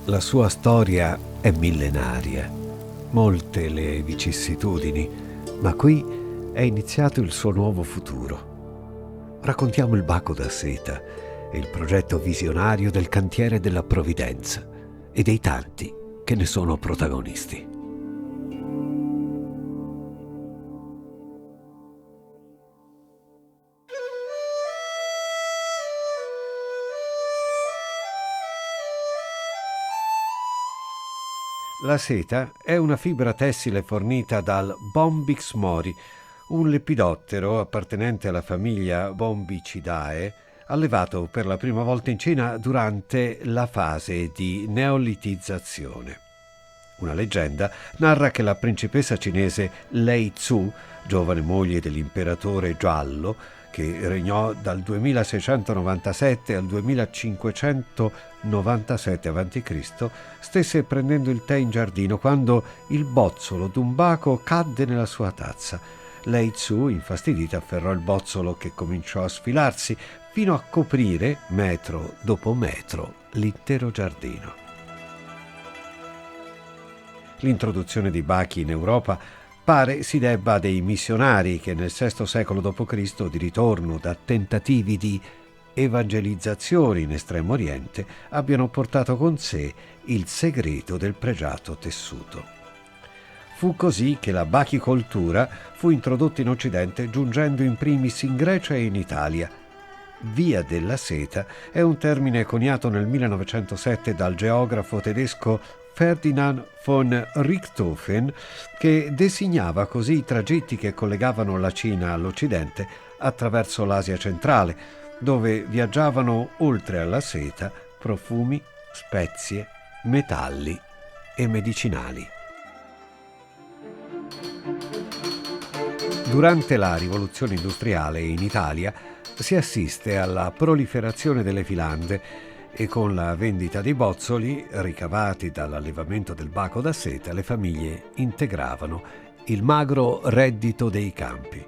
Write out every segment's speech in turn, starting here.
La sua storia è millenaria, molte le vicissitudini, ma qui è iniziato il suo nuovo futuro. Raccontiamo il baco da seta e il progetto visionario del cantiere della Provvidenza e dei tanti che ne sono protagonisti. La seta è una fibra tessile fornita dal Bombyx mori, un lepidottero appartenente alla famiglia Bombicidae, allevato per la prima volta in Cina durante la fase di neolitizzazione. Una leggenda narra che la principessa cinese Lei Zhu, giovane moglie dell'imperatore Giallo, che regnò dal 2697 al 2597 a.C., stesse prendendo il tè in giardino quando il bozzolo d'un baco cadde nella sua tazza. Lei Zhu, infastidita, afferrò il bozzolo che cominciò a sfilarsi fino a coprire, metro dopo metro, l'intero giardino. L'introduzione dei bachi in Europa pare si debba a dei missionari che nel VI secolo d.C., di ritorno da tentativi di evangelizzazione in Estremo Oriente, abbiano portato con sé il segreto del pregiato tessuto. Fu così che la bachicoltura fu introdotta in Occidente, giungendo in primis in Grecia e in Italia. Via della seta è un termine coniato nel 1907 dal geografo tedesco Ferdinand von Richthofen, che designava così i tragitti che collegavano la Cina all'Occidente attraverso l'Asia centrale, dove viaggiavano, oltre alla seta, profumi, spezie, metalli e medicinali. Durante la rivoluzione industriale in Italia si assiste alla proliferazione delle filande e con la vendita dei bozzoli ricavati dall'allevamento del baco da seta le famiglie integravano il magro reddito dei campi.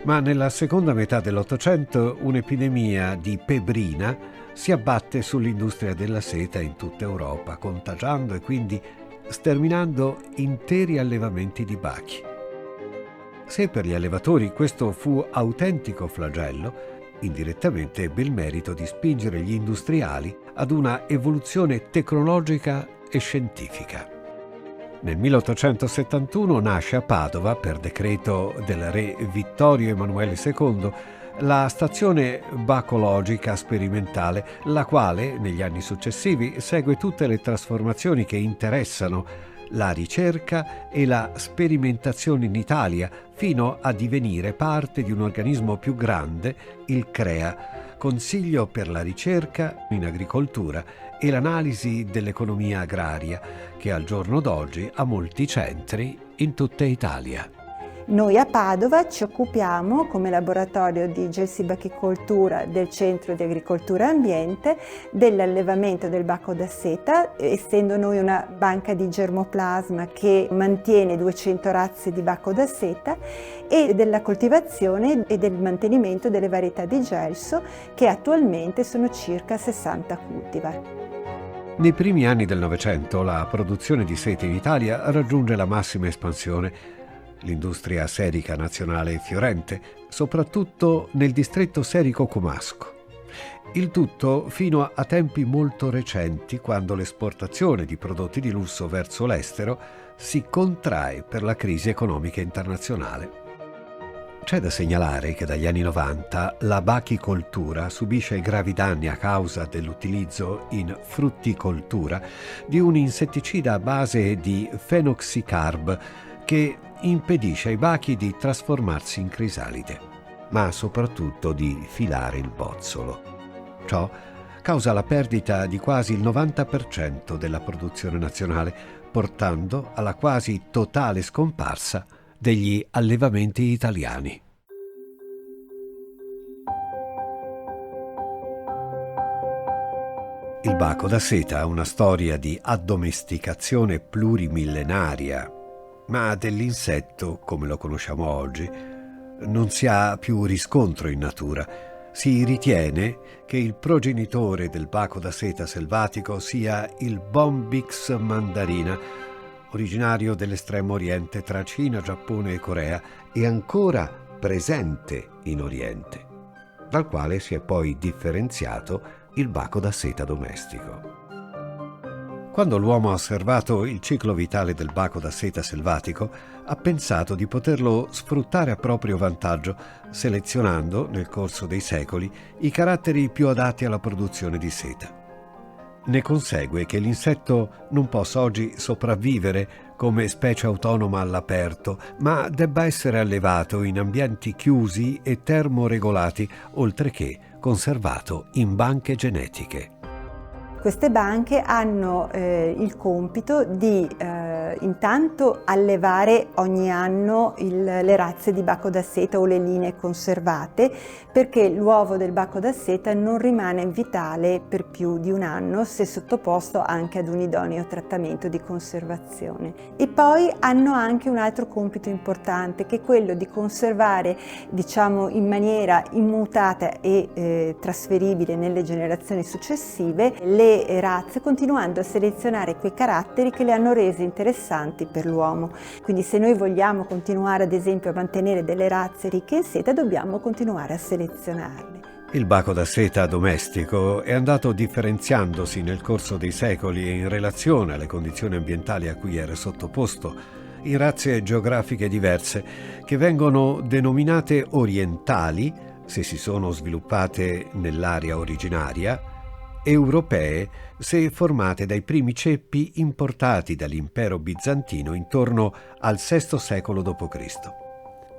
Ma nella seconda metà dell'Ottocento un'epidemia di pebbrina si abbatte sull'industria della seta in tutta Europa, contagiando e quindi sterminando interi allevamenti di bachi. Se per gli allevatori questo fu autentico flagello, indirettamente ebbe il merito di spingere gli industriali ad una evoluzione tecnologica e scientifica. Nel 1871 nasce a Padova, per decreto del re Vittorio Emanuele II, la stazione bacologica sperimentale, la quale negli anni successivi segue tutte le trasformazioni che interessano la ricerca e la sperimentazione in Italia, fino a divenire parte di un organismo più grande, il CREA, Consiglio per la ricerca in agricoltura e l'analisi dell'economia agraria, che al giorno d'oggi ha molti centri in tutta Italia. Noi a Padova ci occupiamo come laboratorio di gelsibachicoltura del Centro di Agricoltura e Ambiente dell'allevamento del baco da seta, essendo noi una banca di germoplasma che mantiene 200 razze di baco da seta, e della coltivazione e del mantenimento delle varietà di gelso, che attualmente sono circa 60 cultivar. Nei primi anni del Novecento la produzione di seta in Italia raggiunge la massima espansione. L'industria serica nazionale è fiorente, soprattutto nel distretto serico-comasco. Il tutto fino a tempi molto recenti, quando l'esportazione di prodotti di lusso verso l'estero si contrae per la crisi economica internazionale. C'è da segnalare che dagli anni 90 la bachicoltura subisce gravi danni a causa dell'utilizzo in frutticoltura di un insetticida a base di fenoxicarb che impedisce ai bachi di trasformarsi in crisalide, ma soprattutto di filare il bozzolo. Ciò causa la perdita di quasi il 90% della produzione nazionale, portando alla quasi totale scomparsa degli allevamenti italiani. Il baco da seta ha una storia di addomesticazione plurimillenaria, ma dell'insetto, come lo conosciamo oggi, non si ha più riscontro in natura. Si ritiene che il progenitore del baco da seta selvatico sia il Bombyx mandarina, originario dell'estremo oriente tra Cina, Giappone e Corea e ancora presente in Oriente, dal quale si è poi differenziato il baco da seta domestico. Quando l'uomo ha osservato il ciclo vitale del baco da seta selvatico, ha pensato di poterlo sfruttare a proprio vantaggio, selezionando, nel corso dei secoli, i caratteri più adatti alla produzione di seta. Ne consegue che l'insetto non possa oggi sopravvivere come specie autonoma all'aperto, ma debba essere allevato in ambienti chiusi e termoregolati, oltre che conservato in banche genetiche. Queste banche hanno il compito di intanto allevare ogni anno le razze di baco da seta o le linee conservate, perché l'uovo del baco da seta non rimane vitale per più di un anno se sottoposto anche ad un idoneo trattamento di conservazione. E poi hanno anche un altro compito importante, che è quello di conservare, diciamo, in maniera immutata e trasferibile nelle generazioni successive le razze, continuando a selezionare quei caratteri che le hanno rese interessanti per l'uomo. Quindi se noi vogliamo continuare ad esempio a mantenere delle razze ricche in seta, dobbiamo continuare a selezionarle. Il baco da seta domestico è andato differenziandosi nel corso dei secoli e in relazione alle condizioni ambientali a cui era sottoposto, in razze geografiche diverse che vengono denominate orientali se si sono sviluppate nell'area originaria, europee se formate dai primi ceppi importati dall'impero bizantino intorno al VI secolo d.C.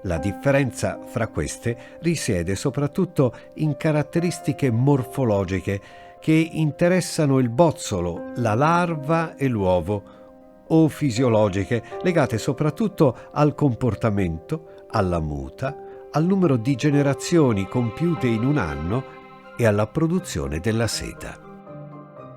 La differenza fra queste risiede soprattutto in caratteristiche morfologiche che interessano il bozzolo, la larva e l'uovo, o fisiologiche legate soprattutto al comportamento, alla muta, al numero di generazioni compiute in un anno e alla produzione della seta.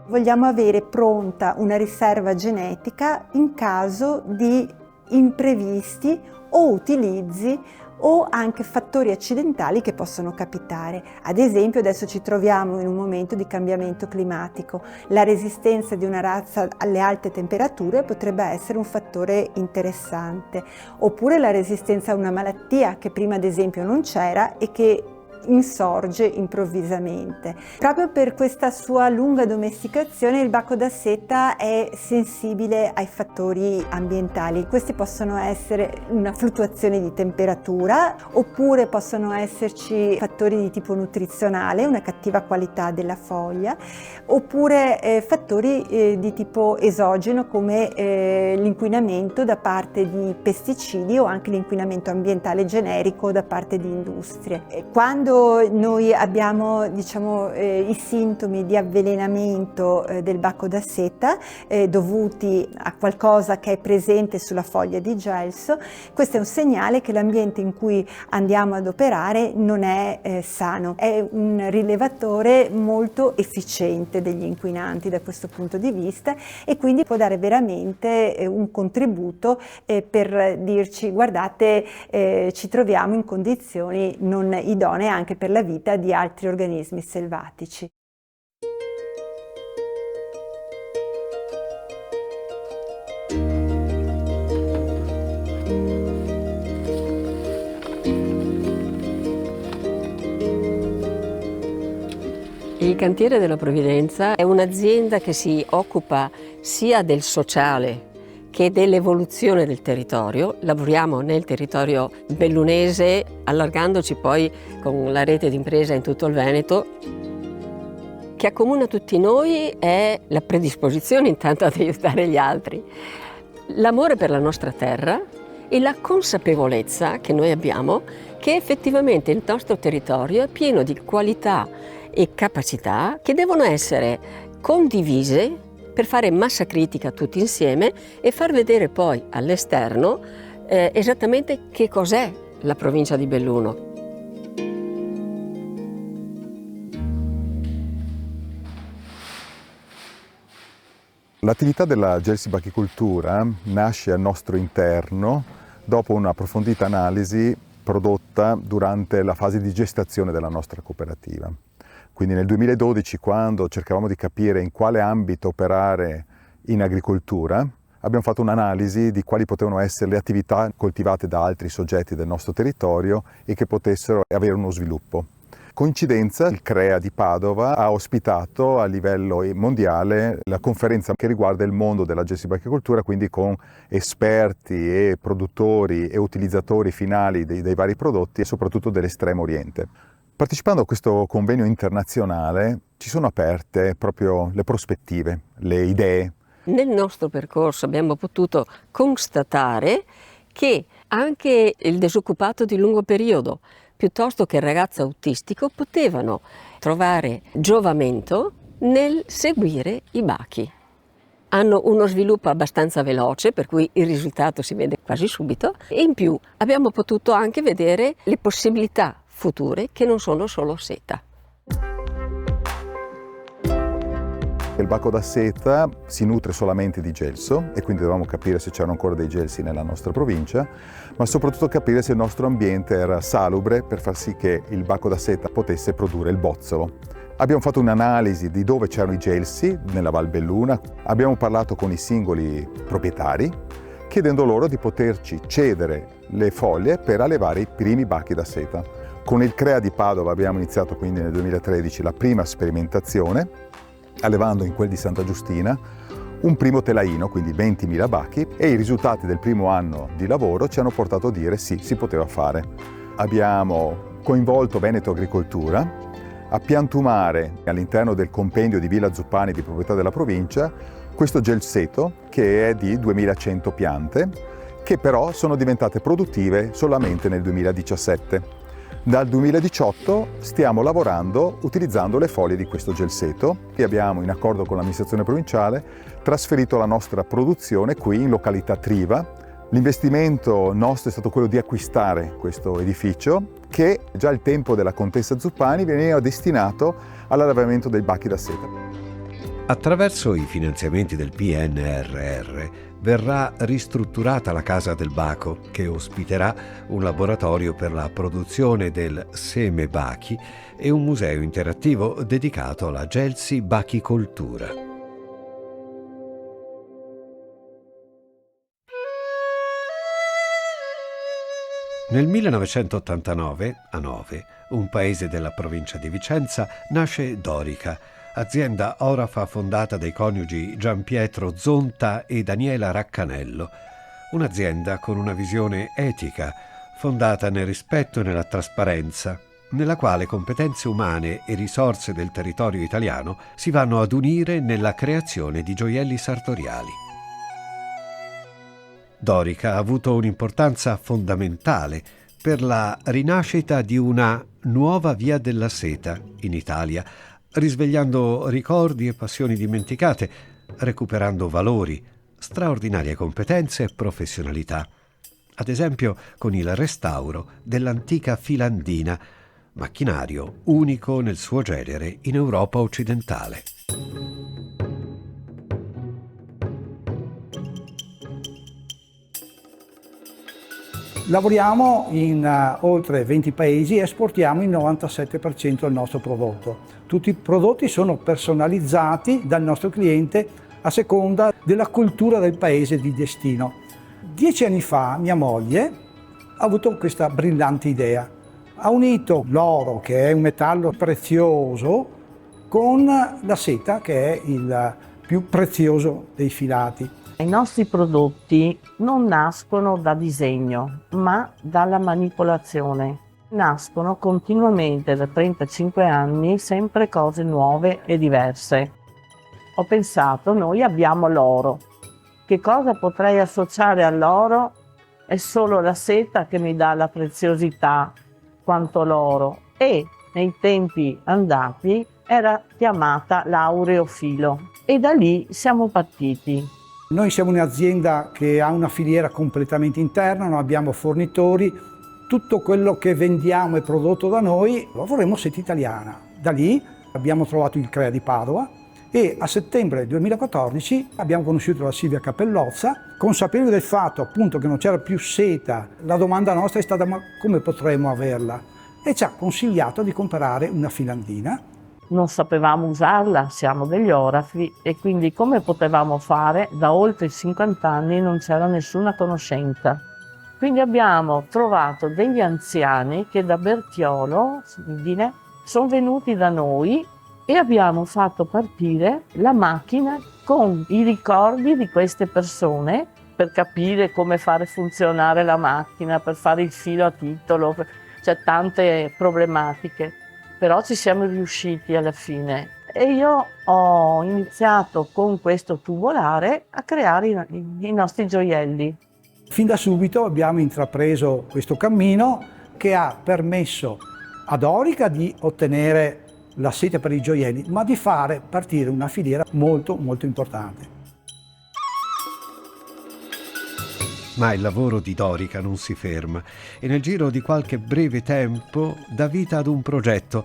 Vogliamo avere pronta una riserva genetica in caso di imprevisti o utilizzi o anche fattori accidentali che possono capitare. Ad esempio adesso ci troviamo in un momento di cambiamento climatico. La resistenza di una razza alle alte temperature potrebbe essere un fattore interessante, oppure la resistenza a una malattia che prima ad esempio non c'era e che insorge improvvisamente. Proprio per questa sua lunga domesticazione il baco da seta è sensibile ai fattori ambientali. Questi possono essere una fluttuazione di temperatura, oppure possono esserci fattori di tipo nutrizionale, una cattiva qualità della foglia, oppure fattori di tipo esogeno come l'inquinamento da parte di pesticidi o anche l'inquinamento ambientale generico da parte di industrie. Quando noi abbiamo, diciamo, i sintomi di avvelenamento del baco da seta dovuti a qualcosa che è presente sulla foglia di gelso, questo è un segnale che l'ambiente in cui andiamo ad operare non è sano. È un rilevatore molto efficiente degli inquinanti da questo punto di vista e quindi può dare veramente un contributo per dirci: guardate, ci troviamo in condizioni non idonee anche per la vita di altri organismi selvatici. Il Cantiere della Provvidenza è un'azienda che si occupa sia del sociale che dell'evoluzione del territorio. Lavoriamo nel territorio bellunese, allargandoci poi con la rete di impresa in tutto il Veneto. Che accomuna tutti noi è la predisposizione intanto ad aiutare gli altri, l'amore per la nostra terra e la consapevolezza che noi abbiamo che effettivamente il nostro territorio è pieno di qualità e capacità che devono essere condivise per fare massa critica tutti insieme e far vedere poi all'esterno esattamente che cos'è la provincia di Belluno. L'attività della gelsibachicoltura nasce al nostro interno dopo un'approfondita analisi prodotta durante la fase di gestazione della nostra cooperativa. Quindi nel 2012, quando cercavamo di capire in quale ambito operare in agricoltura, abbiamo fatto un'analisi di quali potevano essere le attività coltivate da altri soggetti del nostro territorio e che potessero avere uno sviluppo. Coincidenza, il CREA di Padova ha ospitato a livello mondiale la conferenza che riguarda il mondo della gessibachicoltura, quindi con esperti e produttori e utilizzatori finali dei vari prodotti e soprattutto dell'Estremo Oriente. Partecipando a questo convegno internazionale ci sono aperte proprio le prospettive, le idee. Nel nostro percorso abbiamo potuto constatare che anche il disoccupato di lungo periodo, piuttosto che il ragazzo autistico, potevano trovare giovamento nel seguire i bachi. Hanno uno sviluppo abbastanza veloce, per cui il risultato si vede quasi subito, e in più abbiamo potuto anche vedere le possibilità future che non sono solo seta. Il baco da seta si nutre solamente di gelso e quindi dovevamo capire se c'erano ancora dei gelsi nella nostra provincia, ma soprattutto capire se il nostro ambiente era salubre per far sì che il baco da seta potesse produrre il bozzolo. Abbiamo fatto un'analisi di dove c'erano i gelsi nella Val Belluna, abbiamo parlato con i singoli proprietari chiedendo loro di poterci cedere le foglie per allevare i primi bachi da seta. Con il CREA di Padova abbiamo iniziato quindi nel 2013 la prima sperimentazione, allevando in quel di Santa Giustina un primo telaino, quindi 20.000 bachi, e i risultati del primo anno di lavoro ci hanno portato a dire sì, si poteva fare. Abbiamo coinvolto Veneto Agricoltura a piantumare all'interno del compendio di Villa Zuppani di proprietà della provincia questo gelseto che è di 2100 piante, che però sono diventate produttive solamente nel 2017. Dal 2018 stiamo lavorando utilizzando le foglie di questo gelseto e abbiamo, in accordo con l'amministrazione provinciale, trasferito la nostra produzione qui in località Triva. L'investimento nostro è stato quello di acquistare questo edificio che già al tempo della contessa Zuppani veniva destinato all'allevamento dei bachi da seta. Attraverso i finanziamenti del PNRR verrà ristrutturata la Casa del Baco, che ospiterà un laboratorio per la produzione del seme bachi e un museo interattivo dedicato alla Gelsi Bachicoltura. Nel 1989, a Nove, un paese della provincia di Vicenza, nasce Dorica, azienda orafa fondata dai coniugi Gianpietro Zonta e Daniela Raccanello, un'azienda con una visione etica, fondata nel rispetto e nella trasparenza, nella quale competenze umane e risorse del territorio italiano si vanno ad unire nella creazione di gioielli sartoriali. Dorica ha avuto un'importanza fondamentale per la rinascita di una nuova via della seta in Italia, risvegliando ricordi e passioni dimenticate, recuperando valori, straordinarie competenze e professionalità. Ad esempio con il restauro dell'antica filandina, macchinario unico nel suo genere in Europa occidentale. Lavoriamo in oltre 20 paesi e esportiamo il 97% del nostro prodotto. Tutti i prodotti sono personalizzati dal nostro cliente a seconda della cultura del paese di destino. 10 anni fa mia moglie ha avuto questa brillante idea. Ha unito l'oro, che è un metallo prezioso, con la seta, che è il più prezioso dei filati. I nostri prodotti non nascono da disegno, ma dalla manipolazione. Nascono continuamente da 35 anni, sempre cose nuove e diverse. Ho pensato, noi abbiamo l'oro. Che cosa potrei associare all'oro? È solo la seta che mi dà la preziosità quanto l'oro, e nei tempi andati era chiamata l'aureofilo. E da lì siamo partiti. Noi siamo un'azienda che ha una filiera completamente interna, non abbiamo fornitori, tutto quello che vendiamo è prodotto da noi, lo vorremmo seta italiana. Da lì abbiamo trovato il CREA di Padova e a settembre 2014 abbiamo conosciuto la Silvia Capellozza, consapevoli del fatto appunto che non c'era più seta. La domanda nostra è stata: ma come potremmo averla? E ci ha consigliato di comprare una filandina. Non sapevamo usarla, siamo degli orafi, e quindi come potevamo fare? Da oltre 50 anni non c'era nessuna conoscenza. Quindi abbiamo trovato degli anziani che da Bertiolo sono venuti da noi e abbiamo fatto partire la macchina con i ricordi di queste persone per capire come fare funzionare la macchina, per fare il filo a titolo, c'è tante problematiche, però ci siamo riusciti alla fine. E io ho iniziato con questo tubolare a creare i nostri gioielli. Fin da subito abbiamo intrapreso questo cammino che ha permesso ad Orica di ottenere la seta per i gioielli, ma di fare partire una filiera molto molto importante. Ma il lavoro di Dorica non si ferma e nel giro di qualche breve tempo dà vita ad un progetto,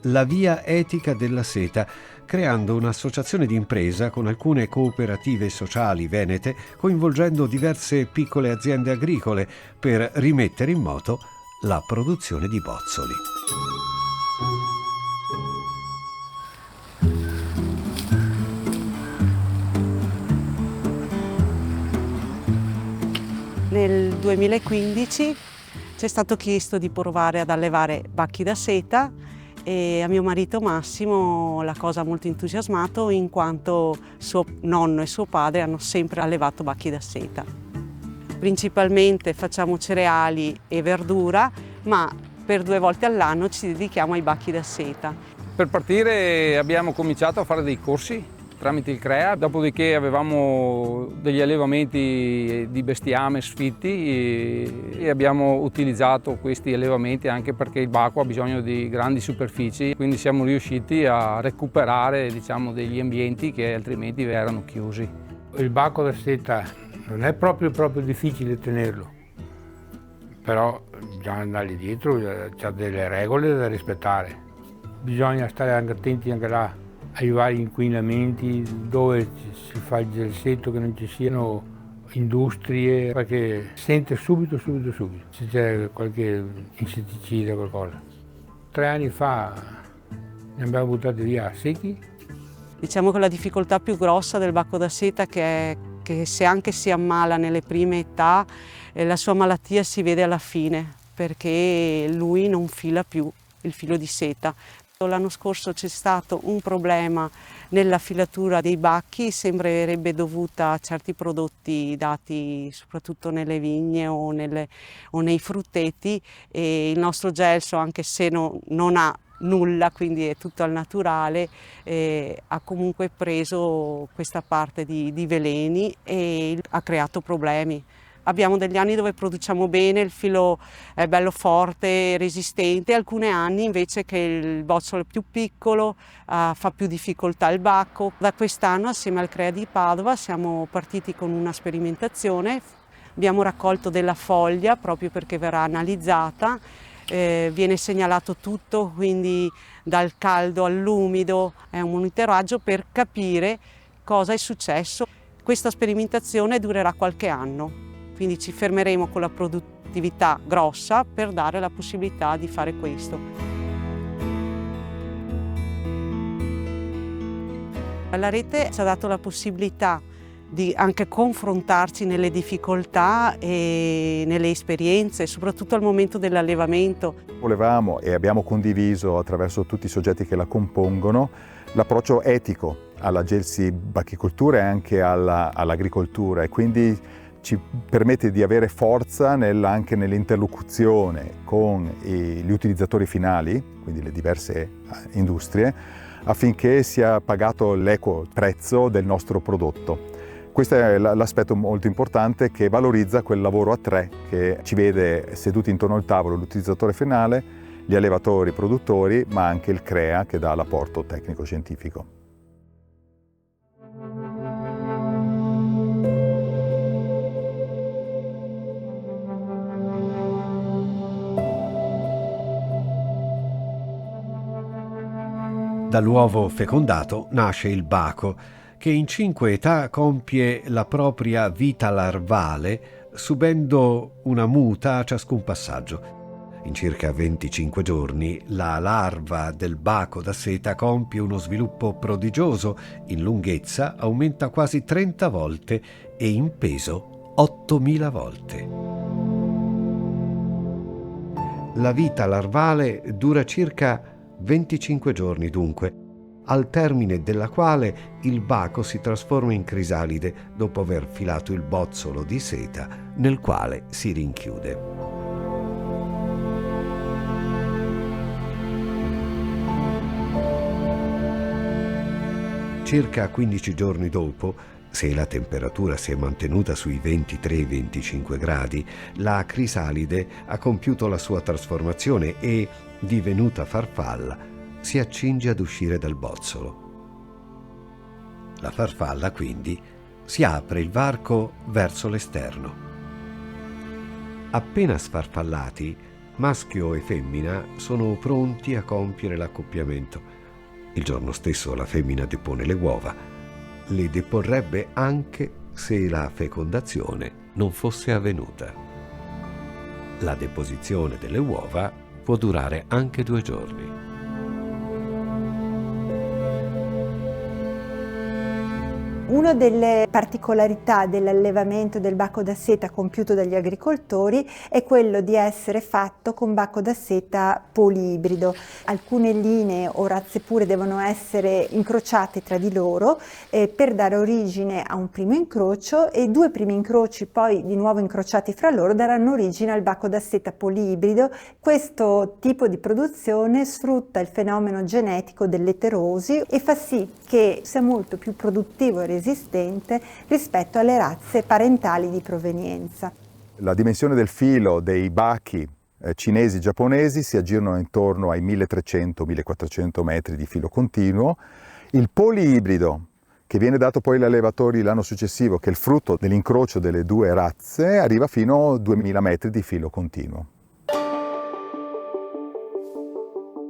la Via Etica della Seta, creando un'associazione di impresa con alcune cooperative sociali venete, coinvolgendo diverse piccole aziende agricole per rimettere in moto la produzione di bozzoli. Nel 2015 ci è stato chiesto di provare ad allevare bacchi da seta e a mio marito Massimo la cosa ha molto entusiasmato, in quanto suo nonno e suo padre hanno sempre allevato bacchi da seta. Principalmente facciamo cereali e verdura, ma per 2 volte all'anno ci dedichiamo ai bacchi da seta. Per partire abbiamo cominciato a fare dei corsi tramite il CREA, dopodiché avevamo degli allevamenti di bestiame sfitti e abbiamo utilizzato questi allevamenti anche perché il baco ha bisogno di grandi superfici, quindi siamo riusciti a recuperare, diciamo, degli ambienti che altrimenti erano chiusi. Il baco da seta non è proprio difficile tenerlo, però bisogna andare dietro, c'è delle regole da rispettare. Bisogna stare anche attenti anche là ai vari inquinamenti, dove si fa il gelsetto, che non ci siano industrie, perché sente subito se c'è qualche insetticida o qualcosa. 3 anni fa ne abbiamo buttati via secchi. Diciamo che la difficoltà più grossa del bacco da seta è che se anche si ammala nelle prime età, la sua malattia si vede alla fine, perché lui non fila più il filo di seta. L'anno scorso c'è stato un problema nella filatura dei bacchi, sembrerebbe dovuta a certi prodotti dati soprattutto nelle vigne o nei frutteti, e il nostro gelso, anche se non ha nulla, quindi è tutto al naturale, ha comunque preso questa parte di veleni e ha creato problemi. Abbiamo degli anni dove produciamo bene, il filo è bello forte, resistente, alcuni anni invece che il bozzolo è più piccolo, fa più difficoltà il bacco. Da quest'anno assieme al CREA di Padova siamo partiti con una sperimentazione, abbiamo raccolto della foglia proprio perché verrà analizzata, viene segnalato tutto, quindi dal caldo all'umido, è un monitoraggio per capire cosa è successo. Questa sperimentazione durerà qualche anno. Quindi ci fermeremo con la produttività grossa per dare la possibilità di fare questo. La rete ci ha dato la possibilità di anche confrontarci nelle difficoltà e nelle esperienze, soprattutto al momento dell'allevamento. Volevamo e abbiamo condiviso attraverso tutti i soggetti che la compongono l'approccio etico alla gelsibachicoltura e anche all'agricoltura, e quindi ci permette di avere forza anche nell'interlocuzione con gli utilizzatori finali, quindi le diverse industrie, affinché sia pagato l'equo prezzo del nostro prodotto. Questo è l'aspetto molto importante, che valorizza quel lavoro a 3 che ci vede seduti intorno al tavolo l'utilizzatore finale, gli allevatori, i produttori, ma anche il CREA che dà l'apporto tecnico-scientifico. Dall'uovo fecondato nasce il baco, che in 5 età compie la propria vita larvale, subendo una muta a ciascun passaggio. In circa 25 giorni la larva del baco da seta compie uno sviluppo prodigioso, in lunghezza aumenta quasi 30 volte e in peso 8.000 volte. La vita larvale dura circa 25 giorni dunque, al termine della quale il baco si trasforma in crisalide dopo aver filato il bozzolo di seta nel quale si rinchiude. Circa 15 giorni dopo, se la temperatura si è mantenuta sui 23-25 gradi, la crisalide ha compiuto la sua trasformazione e, divenuta farfalla, si accinge ad uscire dal bozzolo. La farfalla, quindi, si apre il varco verso l'esterno. Appena sfarfallati, maschio e femmina sono pronti a compiere l'accoppiamento. Il giorno stesso la femmina depone le uova. Le deporrebbe anche se la fecondazione non fosse avvenuta. La deposizione delle uova può durare anche 2 giorni. Una delle particolarità dell'allevamento del bacco da seta compiuto dagli agricoltori è quello di essere fatto con bacco da seta poliibrido. Alcune linee o razze pure devono essere incrociate tra di loro per dare origine a un primo incrocio, e 2 primi incroci poi di nuovo incrociati fra loro daranno origine al bacco da seta poliibrido. Questo tipo di produzione sfrutta il fenomeno genetico dell'eterosi e fa sì che sia molto più produttivo e resistente rispetto alle razze parentali di provenienza. La dimensione del filo dei bachi cinesi e giapponesi si aggirano intorno ai 1300-1400 metri di filo continuo. Il poliibrido, che viene dato poi agli allevatori l'anno successivo, che è il frutto dell'incrocio delle 2 razze, arriva fino a 2000 metri di filo continuo.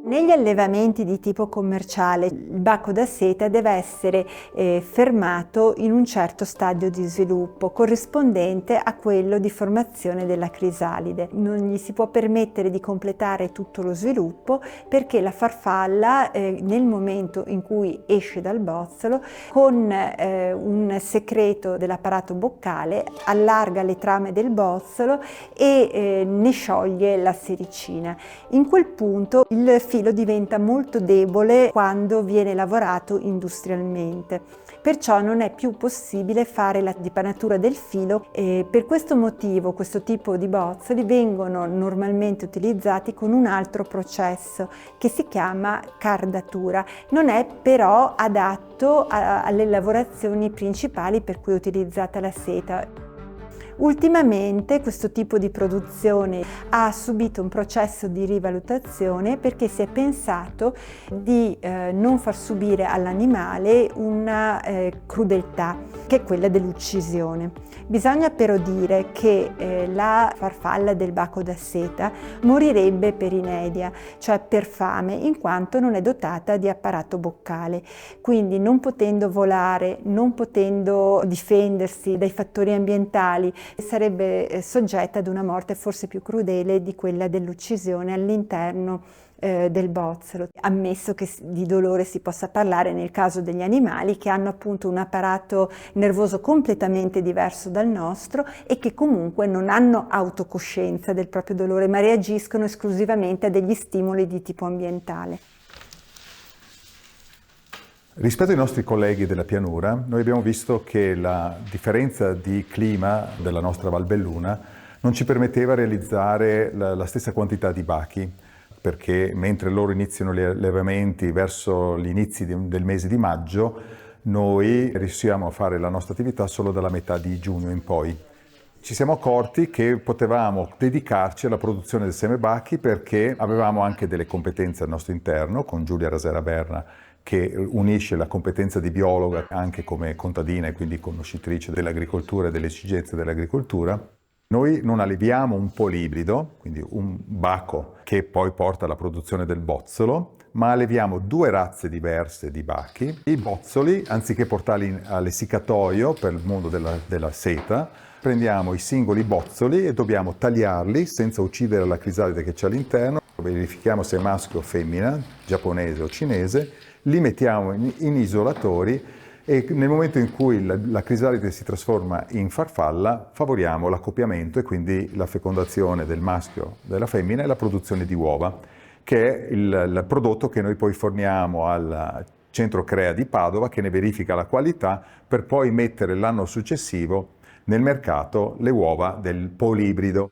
Negli allevamenti di tipo commerciale il bacco da seta deve essere fermato in un certo stadio di sviluppo corrispondente a quello di formazione della crisalide. Non gli si può permettere di completare tutto lo sviluppo, perché la farfalla nel momento in cui esce dal bozzolo, con un secreto dell'apparato boccale allarga le trame del bozzolo e ne scioglie la sericina. In quel punto il filo diventa molto debole quando viene lavorato industrialmente, perciò non è più possibile fare la dipanatura del filo, e per questo motivo questo tipo di bozzoli vengono normalmente utilizzati con un altro processo che si chiama cardatura. Non è però adatto alle lavorazioni principali per cui è utilizzata la seta. Ultimamente questo tipo di produzione ha subito un processo di rivalutazione, perché si è pensato di non far subire all'animale una crudeltà, che è quella dell'uccisione. Bisogna però dire che la farfalla del bacco da seta morirebbe per inedia, cioè per fame, in quanto non è dotata di apparato boccale. Quindi, non potendo volare, non potendo difendersi dai fattori ambientali, sarebbe soggetta ad una morte forse più crudele di quella dell'uccisione all'interno del bozzolo, ammesso che di dolore si possa parlare nel caso degli animali che hanno appunto un apparato nervoso completamente diverso dal nostro e che comunque non hanno autocoscienza del proprio dolore, ma reagiscono esclusivamente a degli stimoli di tipo ambientale. Rispetto ai nostri colleghi della pianura, noi abbiamo visto che la differenza di clima della nostra Valbelluna non ci permetteva di realizzare la stessa quantità di bachi, perché mentre loro iniziano gli allevamenti verso gli inizi del mese di maggio, noi riusciamo a fare la nostra attività solo dalla metà di giugno in poi. Ci siamo accorti che potevamo dedicarci alla produzione del seme bachi, perché avevamo anche delle competenze al nostro interno, con Giulia Rasera Berna, che unisce la competenza di biologa anche come contadina e quindi conoscitrice dell'agricoltura e delle esigenze dell'agricoltura. Noi non alleviamo un polibrido, quindi un baco che poi porta alla produzione del bozzolo, ma alleviamo 2 razze diverse di bachi. I bozzoli, anziché portarli all'essiccatoio per il mondo della seta, prendiamo i singoli bozzoli e dobbiamo tagliarli senza uccidere la crisalide che c'è all'interno. Verifichiamo se è maschio o femmina, giapponese o cinese, li mettiamo in isolatori e nel momento in cui la crisalide si trasforma in farfalla favoriamo l'accoppiamento e quindi la fecondazione del maschio e della femmina e la produzione di uova, che è il prodotto che noi poi forniamo al centro CREA di Padova, che ne verifica la qualità per poi mettere l'anno successivo nel mercato le uova del polibrido.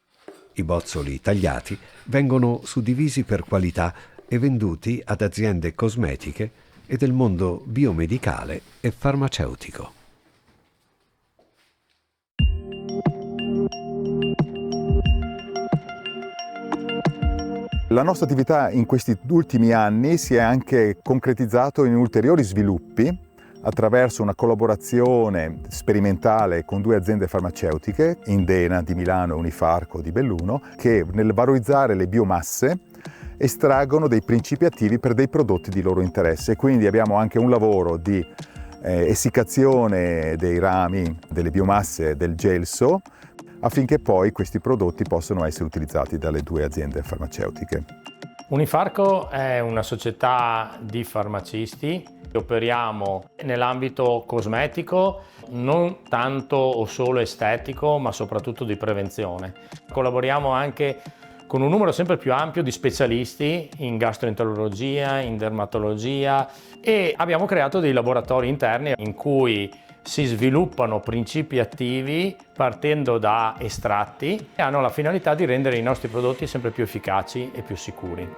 I bozzoli tagliati vengono suddivisi per qualità e venduti ad aziende cosmetiche e del mondo biomedicale e farmaceutico. La nostra attività in questi ultimi anni si è anche concretizzato in ulteriori sviluppi attraverso una collaborazione sperimentale con 2 aziende farmaceutiche, Indena di Milano e Unifarco di Belluno, che nel valorizzare le biomasse estraggono dei principi attivi per dei prodotti di loro interesse. Quindi abbiamo anche un lavoro di essiccazione dei rami delle biomasse del gelso affinché poi questi prodotti possano essere utilizzati dalle 2 aziende farmaceutiche. Unifarco è una società di farmacisti. Operiamo nell'ambito cosmetico, non tanto o solo estetico, ma soprattutto di prevenzione. Collaboriamo anche con un numero sempre più ampio di specialisti in gastroenterologia, in dermatologia e abbiamo creato dei laboratori interni in cui si sviluppano principi attivi partendo da estratti e hanno la finalità di rendere i nostri prodotti sempre più efficaci e più sicuri.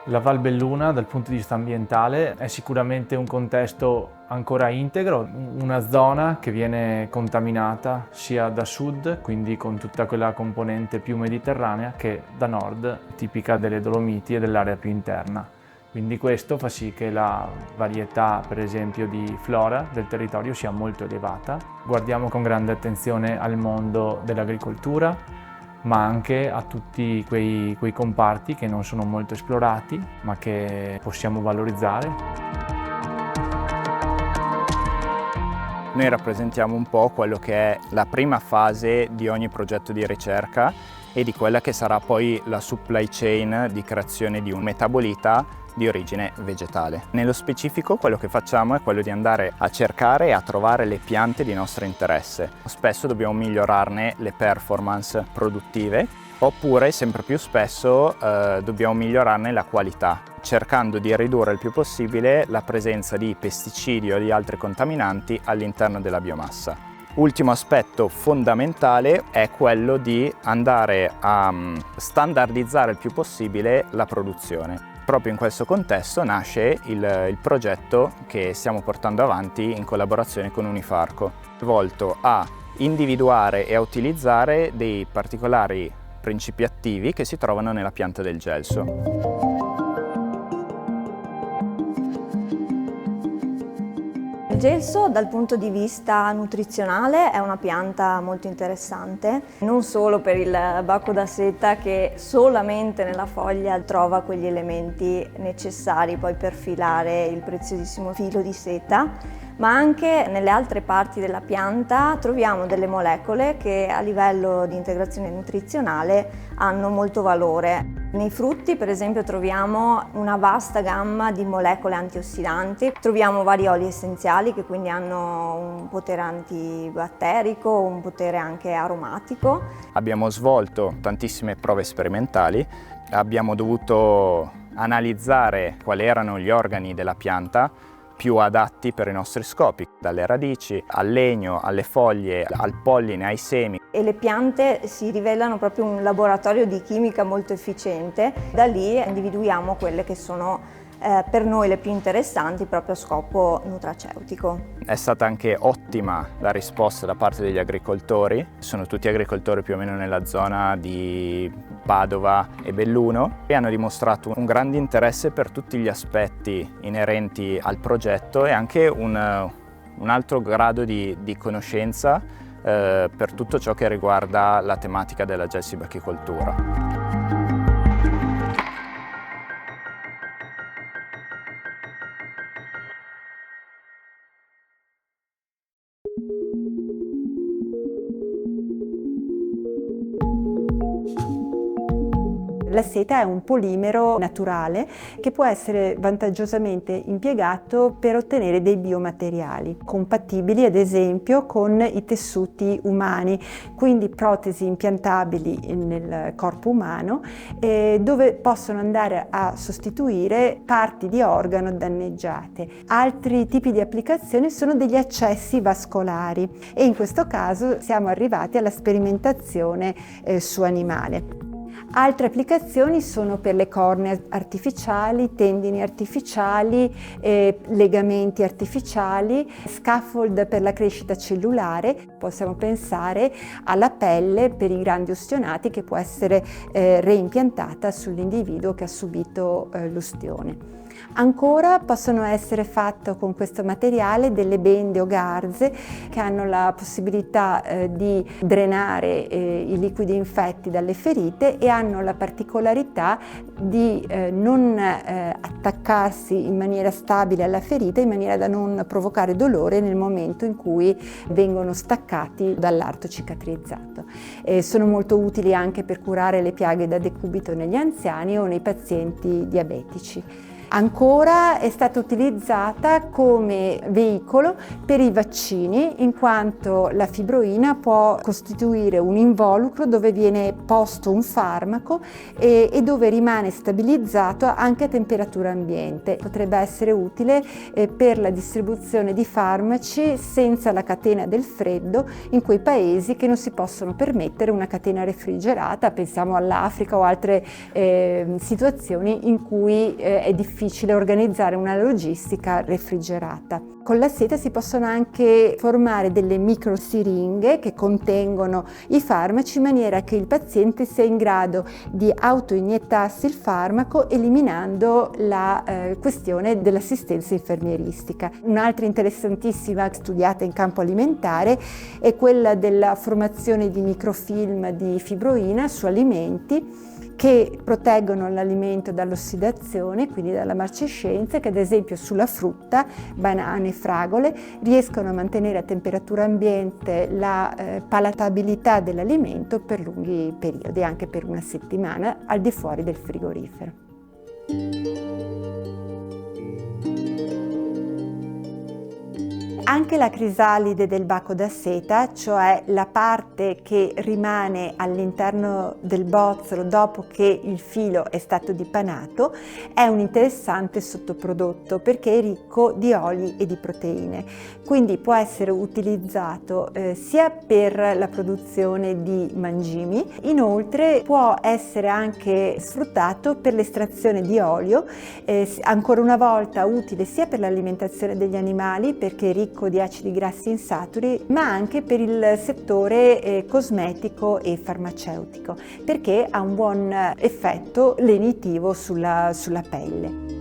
La Val Belluna dal punto di vista ambientale è sicuramente un contesto ancora integro, una zona che viene contaminata sia da sud, quindi con tutta quella componente più mediterranea, che da nord, tipica delle Dolomiti e dell'area più interna. Quindi questo fa sì che la varietà, per esempio, di flora del territorio sia molto elevata. Guardiamo con grande attenzione al mondo dell'agricoltura, ma anche a tutti quei comparti che non sono molto esplorati, ma che possiamo valorizzare. Noi rappresentiamo un po' quello che è la prima fase di ogni progetto di ricerca e di quella che sarà poi la supply chain di creazione di un metabolita di origine vegetale. Nello specifico quello che facciamo è quello di andare a cercare e a trovare le piante di nostro interesse. Spesso dobbiamo migliorarne le performance produttive oppure sempre più spesso dobbiamo migliorarne la qualità, cercando di ridurre il più possibile la presenza di pesticidi o di altri contaminanti all'interno della biomassa. Ultimo aspetto fondamentale è quello di andare a standardizzare il più possibile la produzione. Proprio in questo contesto nasce il progetto che stiamo portando avanti in collaborazione con Unifarco, volto a individuare e a utilizzare dei particolari principi attivi che si trovano nella pianta del gelso. Il gelso dal punto di vista nutrizionale è una pianta molto interessante, non solo per il baco da seta che solamente nella foglia trova quegli elementi necessari poi per filare il preziosissimo filo di seta, ma anche nelle altre parti della pianta troviamo delle molecole che a livello di integrazione nutrizionale hanno molto valore. Nei frutti, per esempio, troviamo una vasta gamma di molecole antiossidanti, troviamo vari oli essenziali che quindi hanno un potere antibatterico, un potere anche aromatico. Abbiamo svolto tantissime prove sperimentali, abbiamo dovuto analizzare quali erano gli organi della pianta più adatti per i nostri scopi, dalle radici al legno, alle foglie, al polline, ai semi. E le piante si rivelano proprio un laboratorio di chimica molto efficiente, da lì individuiamo quelle che sono per noi le più interessanti proprio a scopo nutraceutico. È stata anche ottima la risposta da parte degli agricoltori, sono tutti agricoltori più o meno nella zona di Padova e Belluno e hanno dimostrato un grande interesse per tutti gli aspetti inerenti al progetto e anche un alto grado di conoscenza per tutto ciò che riguarda la tematica della gelsibachicoltura. La seta è un polimero naturale che può essere vantaggiosamente impiegato per ottenere dei biomateriali compatibili ad esempio con i tessuti umani, quindi protesi impiantabili nel corpo umano dove possono andare a sostituire parti di organo danneggiate. Altri tipi di applicazioni sono degli accessi vascolari e in questo caso siamo arrivati alla sperimentazione su animale. Altre applicazioni sono per le cornee artificiali, tendini artificiali, legamenti artificiali, scaffold per la crescita cellulare. Possiamo pensare alla pelle per i grandi ustionati che può essere reimpiantata sull'individuo che ha subito l'ustione. Ancora possono essere fatte con questo materiale delle bende o garze che hanno la possibilità di drenare i liquidi infetti dalle ferite e hanno la particolarità di non attaccarsi in maniera stabile alla ferita in maniera da non provocare dolore nel momento in cui vengono staccati dall'arto cicatrizzato. Sono molto utili anche per curare le piaghe da decubito negli anziani o nei pazienti diabetici. Ancora è stata utilizzata come veicolo per i vaccini in quanto la fibroina può costituire un involucro dove viene posto un farmaco e dove rimane stabilizzato anche a temperatura ambiente. Potrebbe essere utile per la distribuzione di farmaci senza la catena del freddo in quei paesi che non si possono permettere una catena refrigerata, pensiamo all'Africa o altre situazioni in cui è difficile organizzare una logistica refrigerata. Con la seta si possono anche formare delle microsiringhe che contengono i farmaci in maniera che il paziente sia in grado di autoiniettarsi il farmaco eliminando la questione dell'assistenza infermieristica. Un'altra interessantissima studiata in campo alimentare è quella della formazione di microfilm di fibroina su alimenti che proteggono l'alimento dall'ossidazione, quindi dalla marcescenza, che ad esempio sulla frutta, banane e fragole, riescono a mantenere a temperatura ambiente la palatabilità dell'alimento per lunghi periodi, anche per una settimana, al di fuori del frigorifero. Anche la crisalide del baco da seta, cioè la parte che rimane all'interno del bozzolo dopo che il filo è stato dipanato, è un interessante sottoprodotto perché è ricco di oli e di proteine. Quindi può essere utilizzato sia per la produzione di mangimi, inoltre può essere anche sfruttato per l'estrazione di olio, ancora una volta utile sia per l'alimentazione degli animali perché è ricco di acidi grassi insaturi, ma anche per il settore cosmetico e farmaceutico, perché ha un buon effetto lenitivo sulla pelle.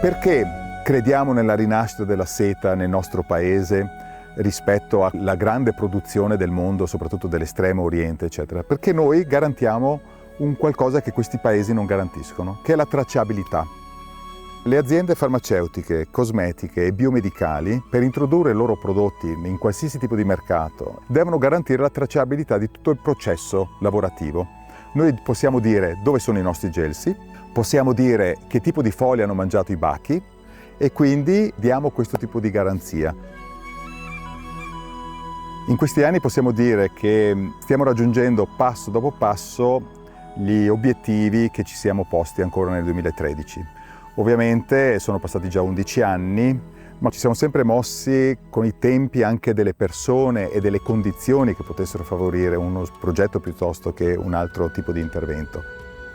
Perché crediamo nella rinascita della seta nel nostro paese rispetto alla grande produzione del mondo, soprattutto dell'estremo oriente, eccetera? Perché noi garantiamo un qualcosa che questi paesi non garantiscono, che è la tracciabilità. Le aziende farmaceutiche, cosmetiche e biomedicali, per introdurre i loro prodotti in qualsiasi tipo di mercato, devono garantire la tracciabilità di tutto il processo lavorativo. Noi possiamo dire dove sono i nostri gelsi, possiamo dire che tipo di foglie hanno mangiato i bachi e quindi diamo questo tipo di garanzia. In questi anni possiamo dire che stiamo raggiungendo passo dopo passo gli obiettivi che ci siamo posti ancora nel 2013. Ovviamente sono passati già 11 anni, ma ci siamo sempre mossi con i tempi anche delle persone e delle condizioni che potessero favorire uno progetto piuttosto che un altro tipo di intervento.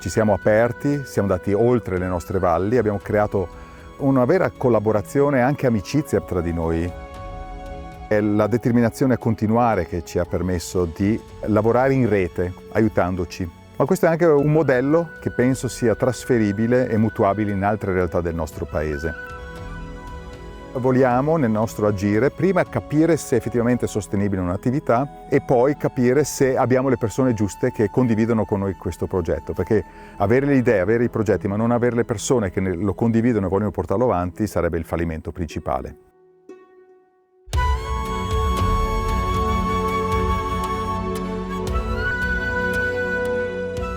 Ci siamo aperti, siamo andati oltre le nostre valli, abbiamo creato una vera collaborazione e anche amicizia tra di noi. È la determinazione a continuare che ci ha permesso di lavorare in rete, aiutandoci. Ma questo è anche un modello che penso sia trasferibile e mutuabile in altre realtà del nostro paese. Vogliamo nel nostro agire prima capire se effettivamente è sostenibile un'attività e poi capire se abbiamo le persone giuste che condividono con noi questo progetto, perché avere le idee, avere i progetti ma non avere le persone che lo condividono e vogliono portarlo avanti sarebbe il fallimento principale.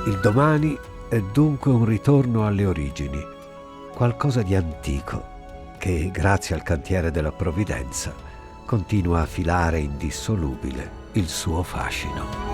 Il domani è dunque un ritorno alle origini, qualcosa di antico che, grazie al cantiere della provvidenza, continua a filare indissolubile il suo fascino.